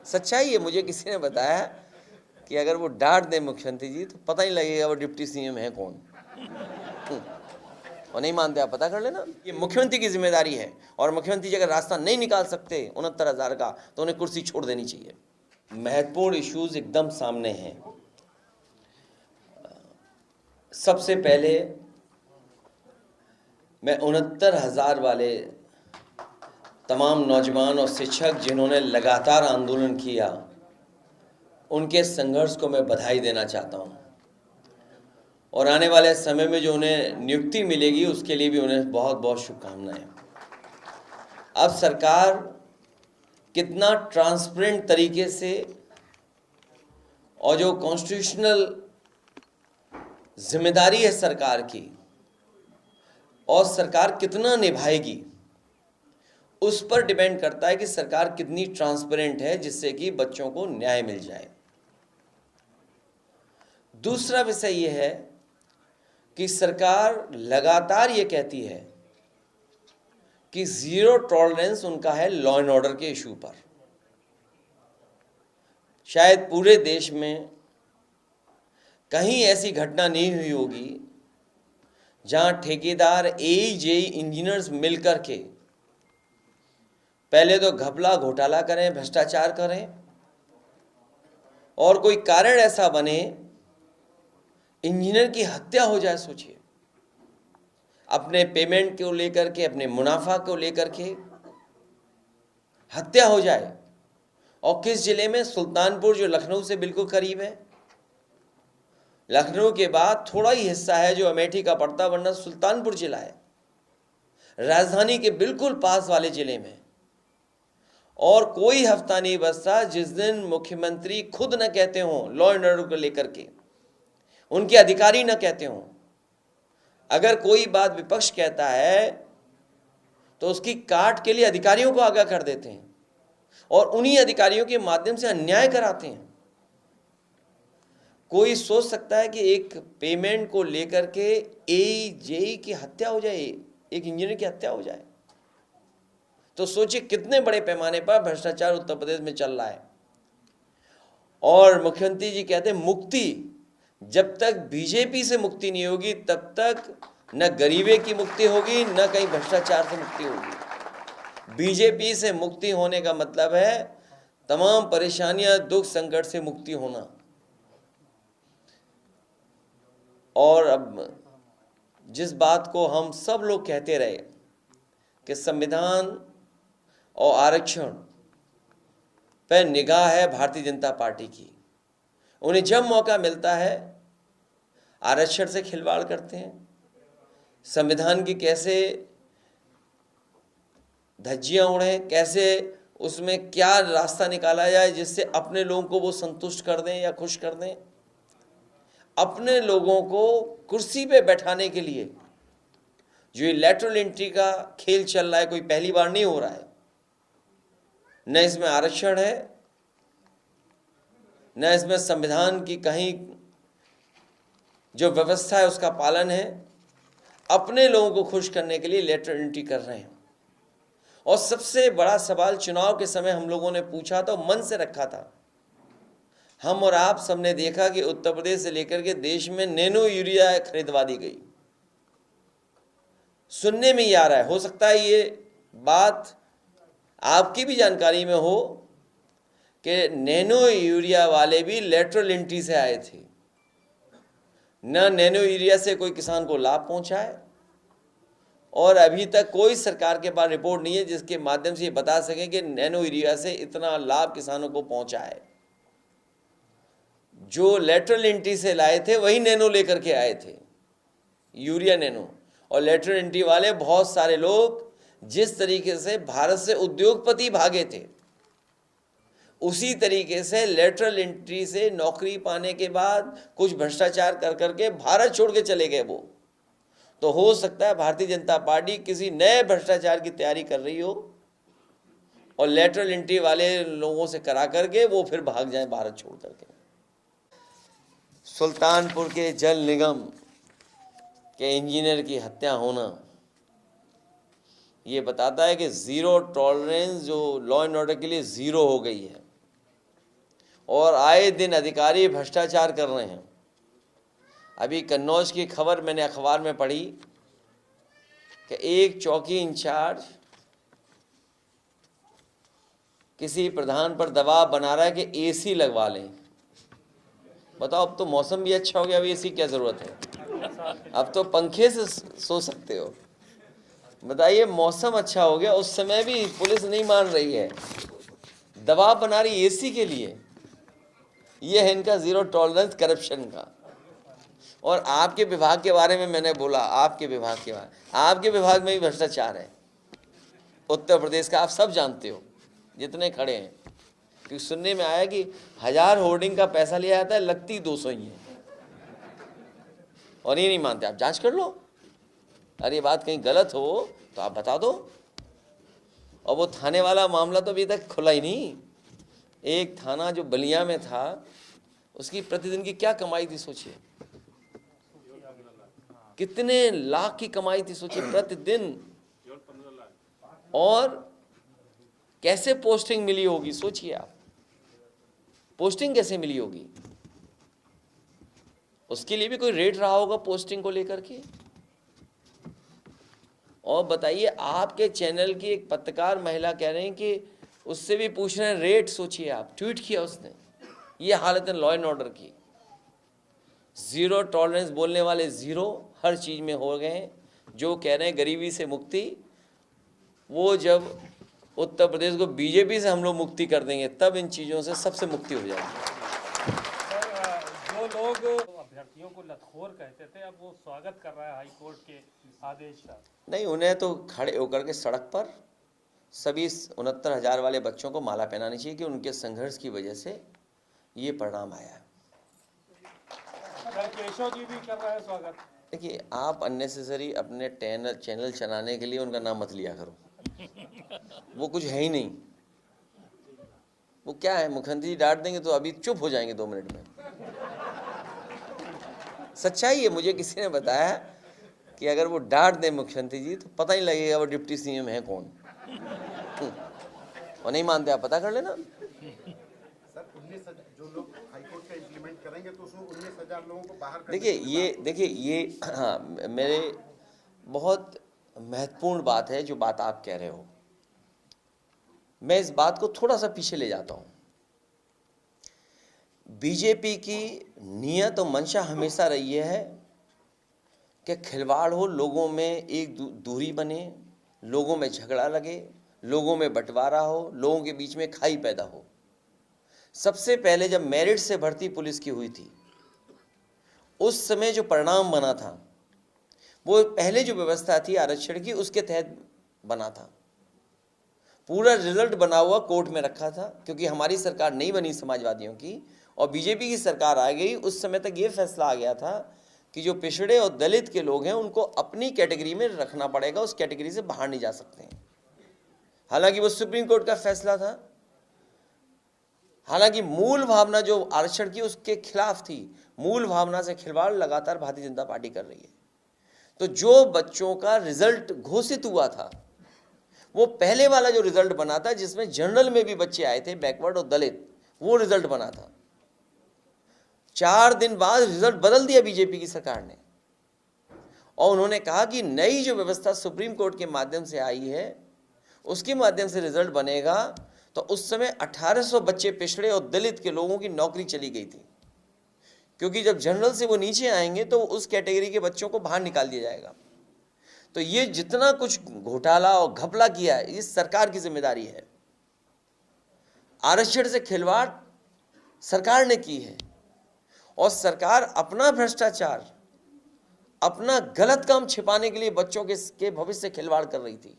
सच्चाई है। मुझे किसी ने बताया कि अगर वो डांट दें मुख्यमंत्री जी तो पता ही लगेगा वो डिप्टी सीएम है कौन। और नहीं मानते आप पता कर लेना, ये मुख्यमंत्री की जिम्मेदारी है। और मुख्यमंत्री जी अगर रास्ता नहीं निकाल सकते 69,000 का तो उन्हें कुर्सी छोड़ देनी चाहिए। महत्वपूर्ण इश्यूज एकदम सामने हैं। सबसे पहले मैं 69,000 वाले तमाम नौजवान और शिक्षक जिन्होंने लगातार आंदोलन किया, उनके संघर्ष को मैं बधाई देना चाहता हूं। और आने वाले समय में जो उन्हें नियुक्ति मिलेगी उसके लिए भी उन्हें बहुत बहुत शुभकामनाएं। अब सरकार कितना ट्रांसपेरेंट तरीके से और जो कॉन्स्टिट्यूशनल जिम्मेदारी है सरकार की, और सरकार कितना निभाएगी, उस पर डिपेंड करता है कि सरकार कितनी ट्रांसपेरेंट है, जिससे कि बच्चों को न्याय मिल जाए। दूसरा विषय यह है कि सरकार लगातार ये कहती है कि जीरो टॉलरेंस उनका है लॉ एंड ऑर्डर के इशू पर। शायद पूरे देश में कहीं ऐसी घटना नहीं हुई होगी जहां ठेकेदार, एजेई, इंजीनियर्स मिलकर के पहले तो घपला घोटाला करें, भ्रष्टाचार करें, और कोई कारण ऐसा बने इंजीनियर की हत्या हो जाए। सोचिए, अपने पेमेंट को लेकर के, अपने मुनाफा को लेकर के हत्या हो जाए। और किस जिले में? सुल्तानपुर, जो लखनऊ से बिल्कुल करीब है। लखनऊ के बाद थोड़ा ही हिस्सा है जो अमेठी का पड़ता, वरना सुल्तानपुर जिला है, राजधानी के बिल्कुल पास वाले जिले में। और कोई हफ्ता नहीं बचता जिस दिन मुख्यमंत्री खुद न कहते हों लॉ एंड ऑर्डर को लेकर के, उनके अधिकारी न कहते हों। अगर कोई बात विपक्ष कहता है तो उसकी काट के लिए अधिकारियों को आगाह कर देते हैं और उन्हीं अधिकारियों के माध्यम से अन्याय कराते हैं। कोई सोच सकता है कि एक पेमेंट को लेकर के एजेई की हत्या हो जाए, एक इंजीनियर की हत्या हो जाए? तो सोचिए कितने बड़े पैमाने पर भ्रष्टाचार उत्तर प्रदेश में चल रहा है। और मुख्यमंत्री जी कहते हैं मुक्ति, जब तक बीजेपी से मुक्ति नहीं होगी तब तक न गरीबी की मुक्ति होगी, न कहीं भ्रष्टाचार से मुक्ति होगी। बीजेपी से मुक्ति होने का मतलब है तमाम परेशानियां, दुख, संकट से मुक्ति होना। और अब जिस बात को हम सब लोग कहते रहे कि संविधान और आरक्षण पर निगाह है भारतीय जनता पार्टी की, उन्हें जब मौका मिलता है आरक्षण से खिलवाड़ करते हैं। संविधान की कैसे धज्जियां उड़ें, कैसे उसमें क्या रास्ता निकाला जाए जिससे अपने लोगों को वो संतुष्ट कर दें या खुश कर दें। अपने लोगों को कुर्सी पे बैठाने के लिए जो ये लैटरल एंट्री का खेल चल रहा है, कोई पहली बार नहीं हो रहा है। न इसमें आरक्षण है, न इसमें संविधान की कहीं जो व्यवस्था है उसका पालन है। अपने लोगों को खुश करने के लिए लैटरल एंट्री कर रहे हैं। और सबसे बड़ा सवाल चुनाव के समय हम लोगों ने पूछा था, मन से रखा था। हम और आप सबने देखा कि उत्तर प्रदेश से लेकर के देश में नैनो यूरिया खरीदवा दी गई। सुनने में ही आ रहा है, हो सकता है ये बात आपकी भी जानकारी में हो कि नैनो यूरिया वाले भी लैटरल एंट्री से आए थे। न नैनो यूरिया से कोई किसान को लाभ पहुंचा है, और अभी तक कोई सरकार के पास रिपोर्ट नहीं है जिसके माध्यम से ये बता सकें कि नैनो यूरिया से इतना लाभ किसानों को पहुंचा है। जो लेटरल एंट्री से लाए थे वही नैनो लेकर के आए थे, यूरिया नैनो। और लेटरल एंट्री वाले बहुत सारे लोग जिस तरीके से भारत से उद्योगपति भागे थे, उसी तरीके से लेटरल एंट्री से नौकरी पाने के बाद कुछ भ्रष्टाचार कर करके भारत छोड़ के चले गए वो। तो हो सकता है भारतीय जनता पार्टी किसी नए भ्रष्टाचार की तैयारी कर रही हो और लेटरल एंट्री वाले लोगों से करा करके वो फिर भाग जाएं भारत छोड़ करके। सुल्तानपुर के जल निगम के इंजीनियर की हत्या होना ये बताता है कि जीरो टॉलरेंस जो लॉ एंड ऑर्डर के लिए जीरो हो गई है। और आए दिन अधिकारी भ्रष्टाचार कर रहे हैं। अभी कन्नौज की खबर मैंने अखबार में पढ़ी कि एक चौकी इंचार्ज किसी प्रधान पर दबाव बना रहा है कि एसी लगवा लें। बताओ, अब तो मौसम भी अच्छा हो गया, अब एसी क्या जरूरत है? अब तो पंखे से सो सकते हो। बताइए, मौसम अच्छा हो गया, उस समय भी पुलिस नहीं मान रही है, दबाव बना रही एसी के लिए। ये है इनका जीरो टॉलरेंस करप्शन का। और आपके विभाग के बारे में मैंने बोला, आपके विभाग के बारे, आपके विभाग में भी भ्रष्टाचार है उत्तर प्रदेश का, आप सब जानते हो जितने खड़े हैं। क्योंकि सुनने में आया कि 1000 होर्डिंग का पैसा लिया जाता है, लगती 200 ही है। और ये नहीं मानते, आप जांच कर लो। अरे ये बात कहीं गलत हो तो आप बता दो। और वो थाने वाला मामला तो अभी तक खुला ही नहीं। एक थाना जो बलिया में था, उसकी प्रतिदिन की क्या कमाई थी सोचिए, कितने लाख की कमाई थी सोचिए प्रतिदिन। और कैसे पोस्टिंग मिली होगी सोचिए आप, पोस्टिंग कैसे मिली होगी? उसके लिए भी कोई रेट रहा होगा पोस्टिंग को लेकर के। और बताइए, आपके चैनल की एक पत्रकार महिला कह रहे हैं कि उससे भी पूछ रहे हैं रेट। सोचिए आप, ट्वीट किया उसने। ये हालत है लॉ एंड ऑर्डर की। जीरो टॉलरेंस बोलने वाले जीरो हर चीज में हो गए हैं। जो कह रहे हैं गरीबी से मुक्ति, वो जब उत्तर प्रदेश को बीजेपी से हम लोग मुक्ति कर देंगे, तब इन चीजों से सबसे मुक्ति हो जाएगी। जो लोग अभ्यर्थियों को लतखोर कहते थे, अब वो स्वागत कर रहा है हाई कोर्ट के आदेश का। नहीं, उन्हें तो खड़े होकर के सड़क पर सभी 69,000 वाले बच्चों को माला पहनानी चाहिए कि उनके संघर्ष की वजह से ये परिणाम आया है। केशव जी भी कर रहा है स्वागत। देखिए, आप अननेसेसरी अपने चैनल चलाने के लिए उनका नाम मत लिया करो। वो कुछ है ही नहीं। वो क्या है, मुख्यमंत्री जी डांट देंगे तो अभी चुप हो जाएंगे 2 मिनट में। सच्चाई है, मुझे किसी ने बताया कि अगर वो डांट दें मुख्यमंत्री जी तो पता ही लगेगा वो डिप्टी सीएम है कौन। और नहीं मानते आप पता कर लेना। सर, 19 जो लोग हाईकोर्ट का इम्प्लीमेंट करेंगे तो उसमें 19,000 लोगों को बाहर करने देखिए ये हाँ, मेरे बहुत महत्वपूर्ण बात है जो बात आप कह रहे हो। मैं इस बात को थोड़ा सा पीछे ले जाता हूं। बीजेपी की नियत और मंशा हमेशा रही है कि खिलवाड़ हो, लोगों में एक दूरी बने, लोगों में झगड़ा लगे, लोगों में बंटवारा हो, लोगों के बीच में खाई पैदा हो। सबसे पहले जब मेरिट से भर्ती पुलिस की हुई थी, उस समय जो परिणाम बना था, वो पहले जो व्यवस्था थी आरक्षण की, उसके तहत बना था। पूरा रिजल्ट बना हुआ कोर्ट में रखा था, क्योंकि हमारी सरकार नहीं बनी समाजवादियों की और बीजेपी की सरकार आ गई। उस समय तक ये फैसला आ गया था कि जो पिछड़े और दलित के लोग हैं उनको अपनी कैटेगरी में रखना पड़ेगा, उस कैटेगरी से बाहर नहीं जा सकते हैं। हालांकि वो सुप्रीम कोर्ट का फैसला था, हालांकि मूल भावना जो आरक्षण की उसके खिलाफ थी। मूल भावना से खिलवाड़ लगातार भारतीय जनता पार्टी कर रही है। तो जो बच्चों का रिजल्ट घोषित हुआ था, वो पहले वाला जो रिजल्ट बना था जिसमें जनरल में भी बच्चे आए थे, बैकवर्ड और दलित, वो रिजल्ट बना था। 4 दिन बाद रिजल्ट बदल दिया बीजेपी की सरकार ने और उन्होंने कहा कि नई जो व्यवस्था सुप्रीम कोर्ट के माध्यम से आई है उसके माध्यम से रिजल्ट बनेगा। तो उस समय 1800 बच्चे पिछड़े और दलित के लोगों की नौकरी चली गई थी, क्योंकि जब जनरल से वो नीचे आएंगे तो उस कैटेगरी के बच्चों को बाहर निकाल दिया जाएगा। तो ये जितना कुछ घोटाला और घपला किया है, इस सरकार की जिम्मेदारी है। आरक्षण से खिलवाड़ सरकार ने की है और सरकार अपना भ्रष्टाचार, अपना गलत काम छिपाने के लिए बच्चों के भविष्य से खिलवाड़ कर रही थी।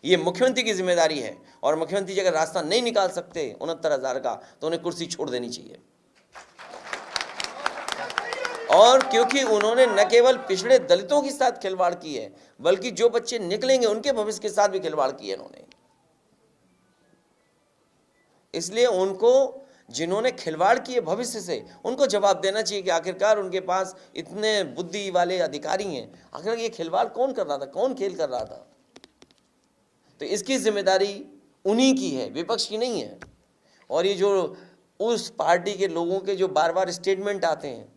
ये मुख्यमंत्री की जिम्मेदारी है और मुख्यमंत्री जी अगर रास्ता नहीं निकाल सकते 69,000 का तो उन्हें कुर्सी छोड़ देनी चाहिए। और क्योंकि उन्होंने न केवल पिछड़े दलितों के साथ खिलवाड़ की है, बल्कि जो बच्चे निकलेंगे उनके भविष्य के साथ भी खिलवाड़ की है इन्होंने। इसलिए उनको, जिन्होंने खिलवाड़ किए भविष्य से, उनको जवाब देना चाहिए कि आखिरकार उनके पास इतने बुद्धि वाले अधिकारी हैं, आखिर ये खिलवाड़ कौन कर रहा था, कौन खेल कर रहा था। तो इसकी जिम्मेदारी उन्हीं की है, विपक्ष की नहीं है। और ये जो उस पार्टी के लोगों के जो बार बार स्टेटमेंट आते हैं,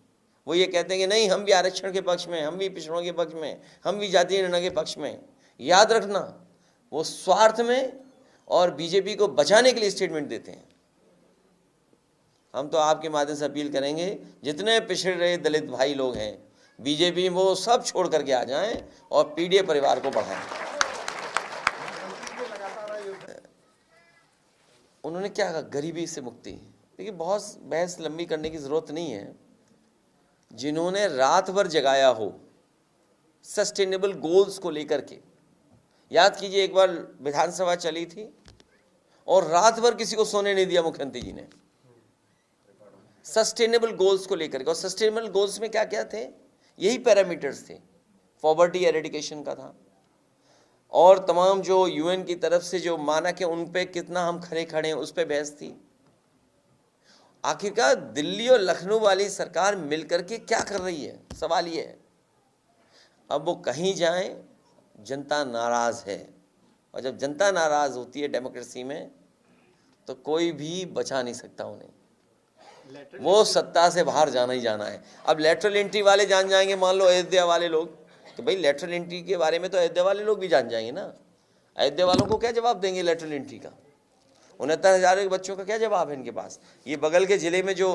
वो ये कहते हैं कि नहीं हम भी आरक्षण के पक्ष में, हम भी पिछड़ों के पक्ष में, हम भी जातीय निर्णय के पक्ष में। याद रखना, वो स्वार्थ में और बीजेपी को बचाने के लिए स्टेटमेंट देते हैं। हम तो आपके माध्यम से अपील करेंगे, जितने पिछड़ रहे दलित भाई लोग हैं बीजेपी, वो सब छोड़ करके आ जाएं और पीडीए परिवार को बढ़ाएं। उन्होंने क्या कहा? गरीबी से मुक्ति। देखिए, बहुत बहस लंबी करने की ज़रूरत नहीं है। जिन्होंने रात भर जगाया हो सस्टेनेबल गोल्स को लेकर के, याद कीजिए एक बार विधानसभा चली थी और रात भर किसी को सोने नहीं दिया मुख्यमंत्री जी ने, सस्टेनेबल गोल्स को लेकर के। और सस्टेनेबल गोल्स में क्या क्या थे? यही पैरामीटर्स थे। पॉवर्टी एरेडिकेशन का था, और तमाम जो यूएन की तरफ से जो मानक है उन पे कितना हम खड़े हैं, उस पे बहस थी। आखिरकार दिल्ली और लखनऊ वाली सरकार मिलकर के क्या कर रही है, सवाल ये है। अब वो कहीं जाएं, जनता नाराज है, और जब जनता नाराज होती है डेमोक्रेसी में, तो कोई भी बचा नहीं सकता उन्हें। वो सत्ता से बाहर जाना ही जाना है। अब लेटरल एंट्री वाले जान जाएंगे, मान लो अयोध्या वाले लोग, तो भाई लेटरल एंट्री के बारे में तो अयोध्या वाले लोग भी जान जाएंगे ना। अयोध्या वालों को क्या जवाब देंगे लेटरल एंट्री का? 69,000 के बच्चों का क्या जवाब है इनके पास? ये बगल के जिले में जो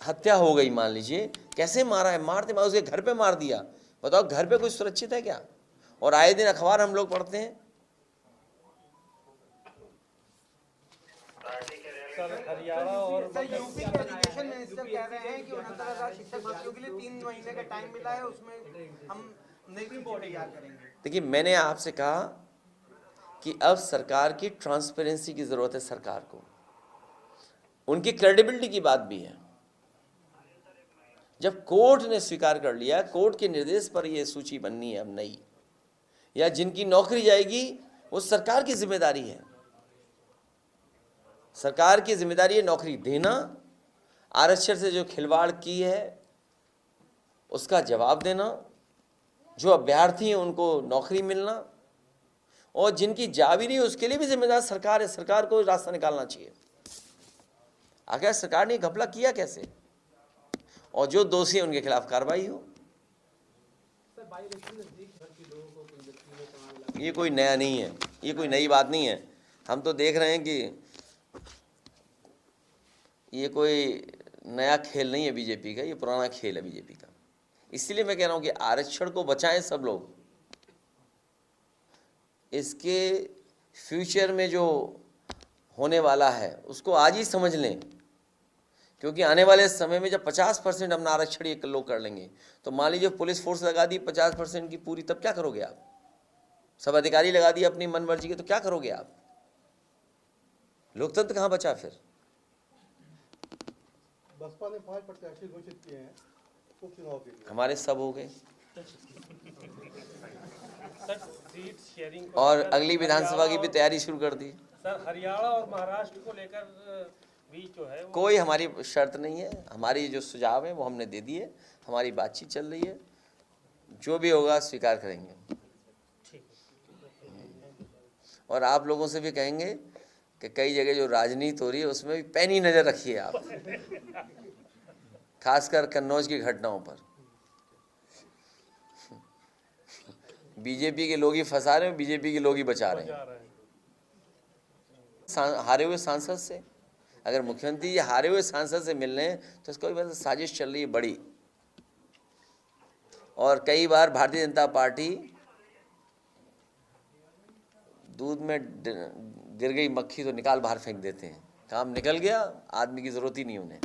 हत्या हो गई, मान लीजिए, कैसे मारा है? मारते उसके घर पे मार दिया। बताओ, घर पे कोई सुरक्षित है क्या? और आए दिन अखबार हम लोग पढ़ते हैं। हरियाणा और यूपी के एजुकेशन मिनिस्टर कह रहे हैं कि 69,000 शिक्षक भर्तियों के लिए 3 महीने का टाइम मिला है, उसमें हम नई रिपोर्ट तैयार करेंगे। देखिए, मैंने आपसे कहा कि अब सरकार की ट्रांसपेरेंसी की जरूरत है। सरकार को उनकी क्रेडिबिलिटी की बात भी है। जब कोर्ट ने स्वीकार कर लिया, कोर्ट के निर्देश पर यह सूची बननी है अब नई, या जिनकी नौकरी जाएगी वो सरकार की जिम्मेदारी है। सरकार की जिम्मेदारी है नौकरी देना, आरक्षण से जो खिलवाड़ की है उसका जवाब देना, जो अभ्यर्थी हैं उनको नौकरी मिलना, और जिनकी जा भी नहीं उसके लिए भी जिम्मेदार सरकार है। सरकार को रास्ता निकालना चाहिए। आखिर सरकार ने घपला किया कैसे, और जो दोषी हैं उनके खिलाफ कार्रवाई हो। ये कोई नया नहीं है, ये कोई नई बात नहीं है। हम तो देख रहे हैं कि ये कोई नया खेल नहीं है बीजेपी का, ये पुराना खेल है बीजेपी का। इसलिए मैं कह रहा हूं कि आरक्षण को बचाएं सब लोग। इसके फ्यूचर में जो होने वाला है उसको आज ही समझ लें, क्योंकि आने वाले समय में जब 50% अपना आरक्षण ये लोग कर लेंगे, तो मान लीजिए पुलिस फोर्स लगा दी 50% की पूरी, तब क्या करोगे आप? सब अधिकारी लगा दिए अपनी मन मर्जी के, तो क्या करोगे आप? लोकतंत्र कहाँ बचा फिर? बसपा ने 5 प्रत्याशी घोषित किए हैं उपचुनाव के लिए। हमारे सब हो गए, सर सीट शेयरिंग और अगली विधानसभा की भी तैयारी शुरू कर दी। सर हरियाणा और महाराष्ट्र को लेकर भी जो है कोई हमारी शर्त नहीं है। हमारी जो सुझाव है वो हमने दे दिए, हमारी बातचीत चल रही है, जो भी होगा स्वीकार करेंगे। और आप लोगों से भी कहेंगे कि कई जगह जो राजनीति हो रही है उसमें भी पैनी नज़र रखिए आप, खासकर कन्नौज की घटनाओं पर। बीजेपी के लोग ही फंसा रहे हैं, बीजेपी के लोग ही बचा रहे हैं। हारे हुए सांसद से, अगर मुख्यमंत्री जी हारे हुए सांसद से मिल रहे हैं तो इसको भी बस साजिश चल रही है बड़ी। और कई बार भारतीय जनता पार्टी दूध में गिर गई मक्खी तो निकाल बाहर फेंक देते हैं। काम निकल गया, आदमी की जरूरत ही नहीं उन्हें।